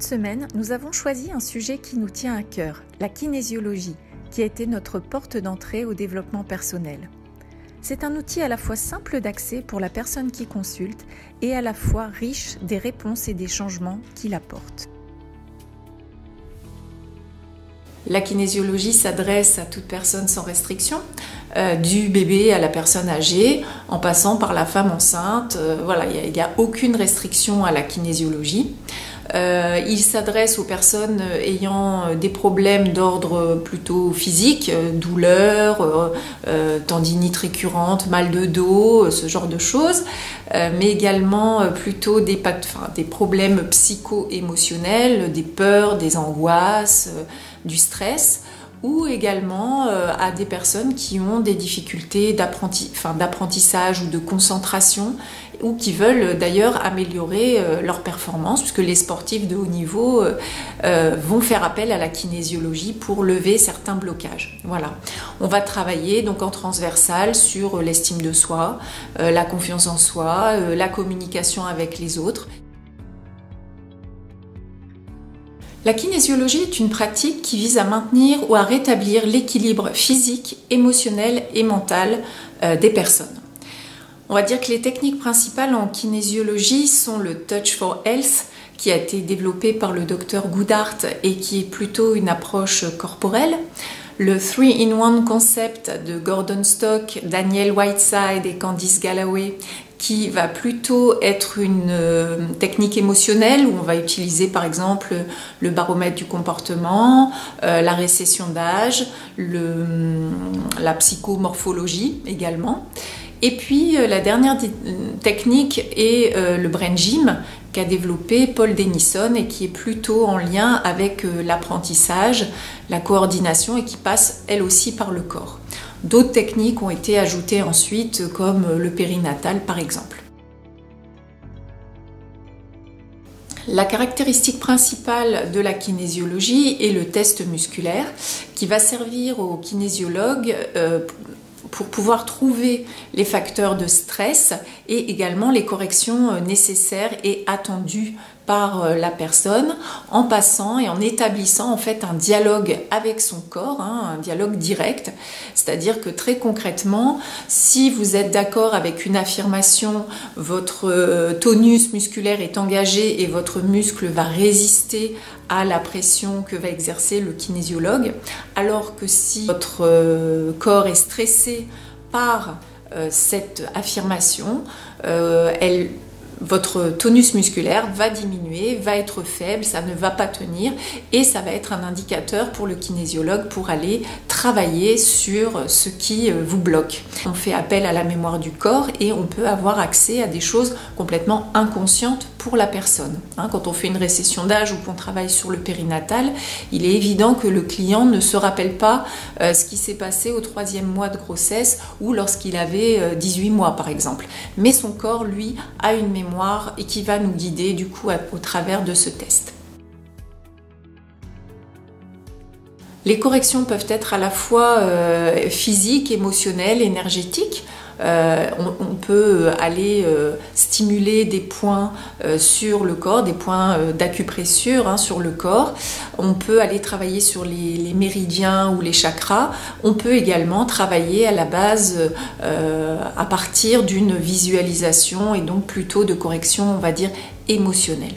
cette semaine, nous avons choisi un sujet qui nous tient à cœur, la kinésiologie, qui a été notre porte d'entrée au développement personnel. C'est un outil à la fois simple d'accès pour la personne qui consulte et à la fois riche des réponses et des changements qu'il apporte. La kinésiologie s'adresse à toute personne sans restriction, du bébé à la personne âgée, en passant par la femme enceinte. Il n'y a aucune restriction à la kinésiologie. Il s'adresse aux personnes ayant des problèmes d'ordre plutôt physique, douleurs, tendinite récurrente, mal de dos, ce genre de choses, mais également plutôt des problèmes psycho-émotionnels, des peurs, des angoisses, du stress, ou également à des personnes qui ont des difficultés d'apprentissage ou de concentration, ou qui veulent d'ailleurs améliorer leur performance, puisque les sportifs de haut niveau vont faire appel à la kinésiologie pour lever certains blocages. Voilà. On va travailler donc en transversal sur l'estime de soi, la confiance en soi, la communication avec les autres. La kinésiologie est une pratique qui vise à maintenir ou à rétablir l'équilibre physique, émotionnel et mental des personnes. On va dire que les techniques principales en kinésiologie sont le Touch for Health, qui a été développé par le docteur Goodhart et qui est plutôt une approche corporelle, le 3-in-1 concept de Gordon Stock, Daniel Whiteside et Candice Galloway, qui va plutôt être une technique émotionnelle où on va utiliser par exemple le baromètre du comportement, la récession d'âge, la psychomorphologie également. Et puis la dernière technique est le Brain Gym qu'a développé Paul Denison et qui est plutôt en lien avec l'apprentissage, la coordination et qui passe elle aussi par le corps. D'autres techniques ont été ajoutées ensuite, comme le périnatal par exemple. La caractéristique principale de la kinésiologie est le test musculaire qui va servir aux kinésiologues pour pouvoir trouver les facteurs de stress et également les corrections nécessaires et attendues par la personne en passant et en établissant en fait un dialogue avec son corps, un dialogue direct, c'est-à-dire que très concrètement, si vous êtes d'accord avec une affirmation, votre tonus musculaire est engagé et votre muscle va résister à la pression que va exercer le kinésiologue, alors que si votre corps est stressé par cette affirmation, votre tonus musculaire va diminuer, va être faible, ça ne va pas tenir et ça va être un indicateur pour le kinésiologue pour aller travailler sur ce qui vous bloque. On fait appel à la mémoire du corps et on peut avoir accès à des choses complètement inconscientes pour la personne. Quand on fait une récession d'âge ou qu'on travaille sur le périnatal, il est évident que le client ne se rappelle pas ce qui s'est passé au 3e mois de grossesse ou lorsqu'il avait 18 mois par exemple. Mais son corps, lui, a une mémoire et qui va nous guider du coup au travers de ce test. Les corrections peuvent être à la fois physiques, émotionnelles, énergétiques. On peut aller stimuler des points sur le corps, des points d'acupressure sur le corps. On peut aller travailler sur les méridiens ou les chakras. On peut également travailler à la base à partir d'une visualisation et donc plutôt de correction, on va dire, émotionnelle.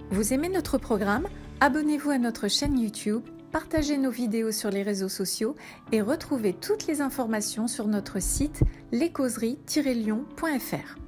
Vous aimez notre programme ? Abonnez-vous à notre chaîne YouTube, partagez nos vidéos sur les réseaux sociaux et retrouvez toutes les informations sur notre site lescauseries-lyon.fr.